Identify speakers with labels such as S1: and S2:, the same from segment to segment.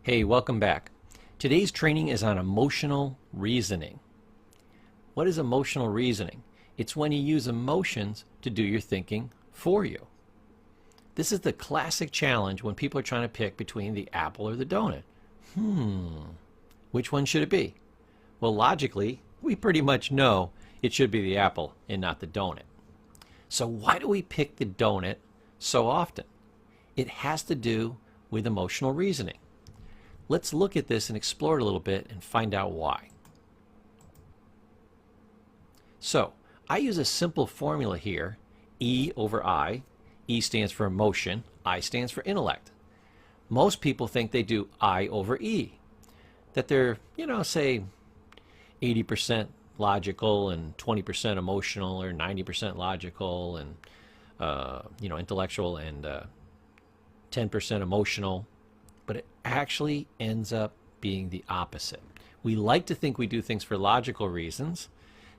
S1: Hey, welcome back. Today's training is on emotional reasoning. What is emotional reasoning? It's when you use emotions to do your thinking for you. This is the classic challenge when people are trying to pick between the apple or the donut. Which one should it be? Well, logically, we pretty much know it should be the apple and not the donut. So why do we pick the donut so often? It has to do with emotional reasoning. Let's look at this and explore it a little bit and find out why. So, I use a simple formula here, E over I. E stands for emotion, I stands for intellect. Most people think they do I over E. That they're, say 80% logical and 20% emotional, or 90% logical and, intellectual and 10% emotional. But it actually ends up being the opposite. We like to think we do things for logical reasons,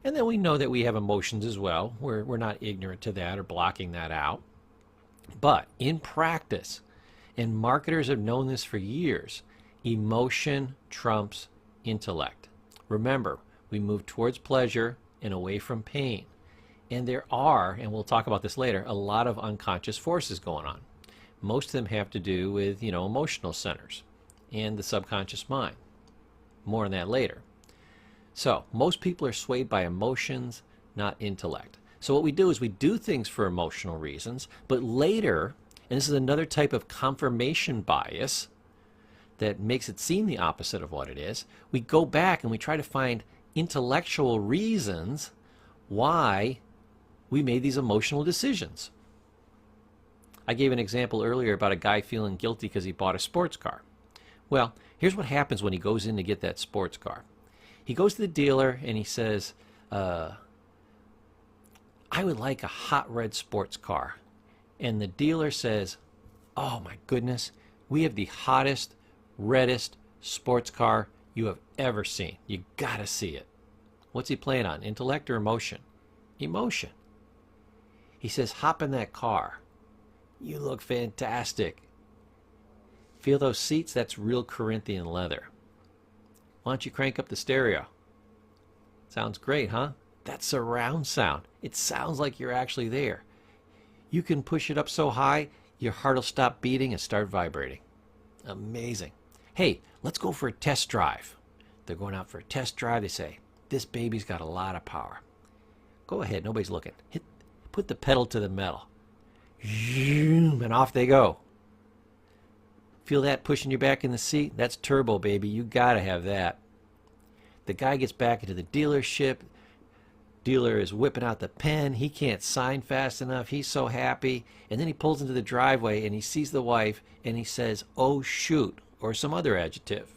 S1: and then we know that we have emotions as well. We're not ignorant to that or blocking that out. But in practice, and marketers have known this for years, emotion trumps intellect. Remember, we move towards pleasure and away from pain. And there are, and we'll talk about this later, a lot of unconscious forces going on. Most of them have to do with, emotional centers and the subconscious mind. More on that later. So, most people are swayed by emotions, not intellect. So what we do is we do things for emotional reasons, but later, and this is another type of confirmation bias that makes it seem the opposite of what it is, we go back and we try to find intellectual reasons why we made these emotional decisions. I gave an example earlier about a guy feeling guilty because he bought a sports car. Well, here's what happens when he goes in to get that sports car. He goes to the dealer and he says, I would like a hot red sports car. And the dealer says, oh my goodness, we have the hottest, reddest sports car you have ever seen. You gotta see it. What's he playing on, intellect or emotion? Emotion. He says, hop in that car. You look fantastic. Feel those seats? That's real Corinthian leather. Why don't you crank up the stereo? Sounds great, huh? That's surround sound. It sounds like you're actually there. You can push it up so high, your heart will stop beating and start vibrating. Amazing. Hey, let's go for a test drive. They're going out for a test drive. They say, this baby's got a lot of power. Go ahead, nobody's looking. Put the pedal to the metal. And off they go. Feel that pushing you back in the seat? That's turbo, baby. You gotta have that. The guy gets back into the dealership. Dealer is whipping out the pen. He can't sign fast enough. He's so happy. And then he pulls into the driveway and he sees the wife and he says, oh shoot, or some other adjective.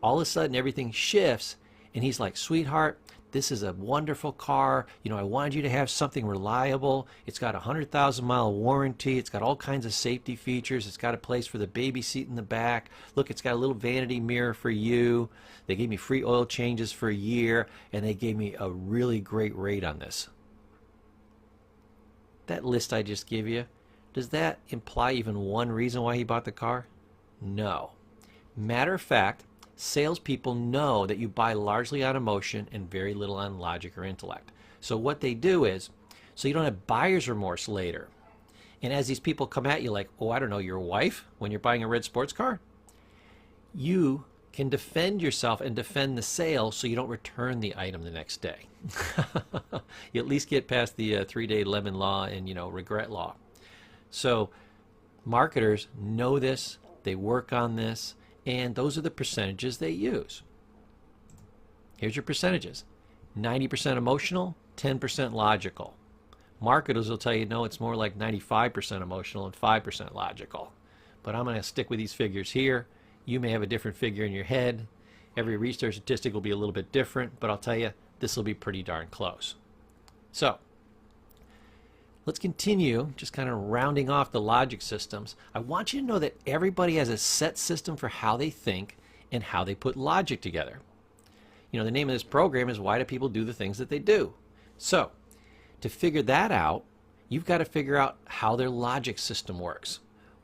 S1: All of a sudden everything shifts and he's like, sweetheart, this is a wonderful car. I wanted you to have something reliable. It's got a 100,000-mile warranty. It's got all kinds of safety features. It's got a place for the baby seat in the back. Look, it's got a little vanity mirror for you. They gave me free oil changes for a year, and they gave me a really great rate on this. That list I just gave you, does that imply even one reason why he bought the car? No. Matter of fact, salespeople know that you buy largely on emotion and very little on logic or intellect. So what they do is, so you don't have buyer's remorse later. And as these people come at you like, oh, I don't know, your wife, when you're buying a red sports car, you can defend yourself and defend the sale so you don't return the item the next day. You at least get past the 3-day lemon law and, regret law. So marketers know this, they work on this, and those are the percentages they use. Here's your percentages. 90% emotional, 10% logical. Marketers will tell you, no, it's more like 95% emotional and 5% logical. But I'm going to stick with these figures here. You may have a different figure in your head. Every research statistic will be a little bit different, but I'll tell you, this will be pretty darn close. So, let's continue just kind of rounding off the logic systems. I want you to know that everybody has a set system for how they think and how they put logic together. The name of this program is Why Do People Do the Things That They Do? So, to figure that out, you've got to figure out how their logic system works.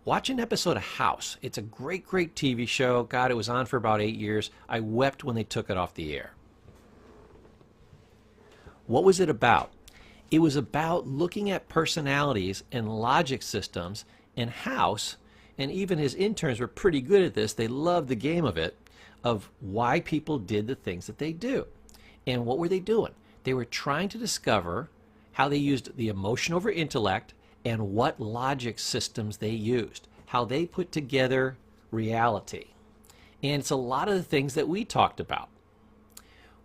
S1: Watch an episode of House. It's a great, great TV show. God, it was on for about 8 years. I wept when they took it off the air. What was it about? It was about looking at personalities and logic systems in House, and even his interns were pretty good at this. They loved the game of it, of why people did the things that they do. And what were they doing? They were trying to discover how they used the emotion over intellect and what logic systems they used, how they put together reality. And it's a lot of the things that we talked about.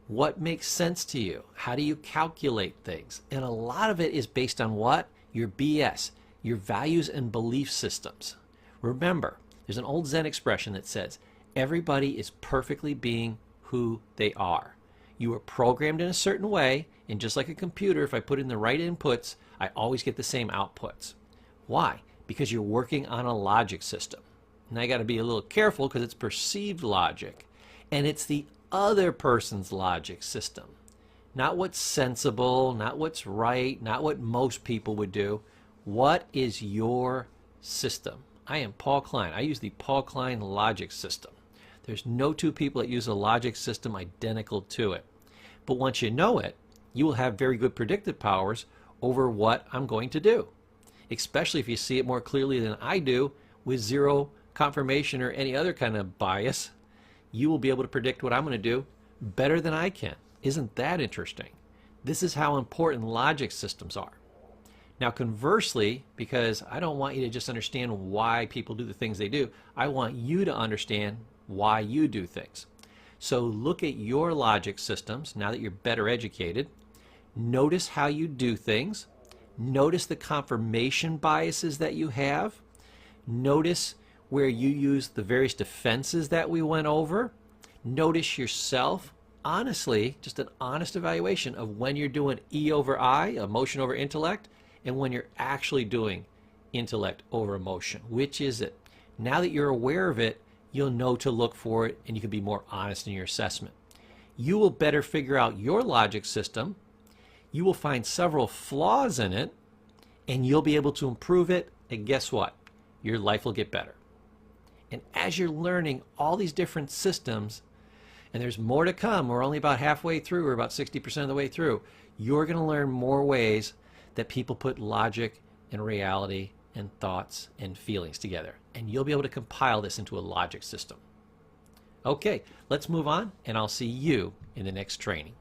S1: What makes sense to you? How do you calculate things? And a lot of it is based on what? Your BS, your values and belief systems. Remember, there's an old Zen expression that says, everybody is perfectly being who they are. You are programmed in a certain way, and just like a computer, if I put in the right inputs, I always get the same outputs. Why? Because you're working on a logic system. And I got to be a little careful because it's perceived logic, and it's the other person's logic system. Not what's sensible, not what's right, not what most people would do. What is your system? I am Paul Klein. I use the Paul Klein logic system. There's no two people that use a logic system identical to it. But once you know it, you will have very good predictive powers over what I'm going to do. Especially if you see it more clearly than I do with zero confirmation or any other kind of bias. You will be able to predict what I'm going to do better than I can. Isn't that interesting? This is how important logic systems are. Now conversely, because I don't want you to just understand why people do the things they do, I want you to understand why you do things. So look at your logic systems now that you're better educated. Notice how you do things. Notice the confirmation biases that you have. Notice where you use the various defenses that we went over. Notice yourself. Honestly, just an honest evaluation of when you're doing E over I, emotion over intellect, and when you're actually doing intellect over emotion. Which is it? Now that you're aware of it, you'll know to look for it, and you can be more honest in your assessment. You will better figure out your logic system. You will find several flaws in it, and you'll be able to improve it, and guess what? Your life will get better. And as you're learning all these different systems, and there's more to come, we're only about halfway through, we're about 60% of the way through, you're going to learn more ways that people put logic and reality and thoughts and feelings together. And you'll be able to compile this into a logic system. Okay, let's move on, and I'll see you in the next training.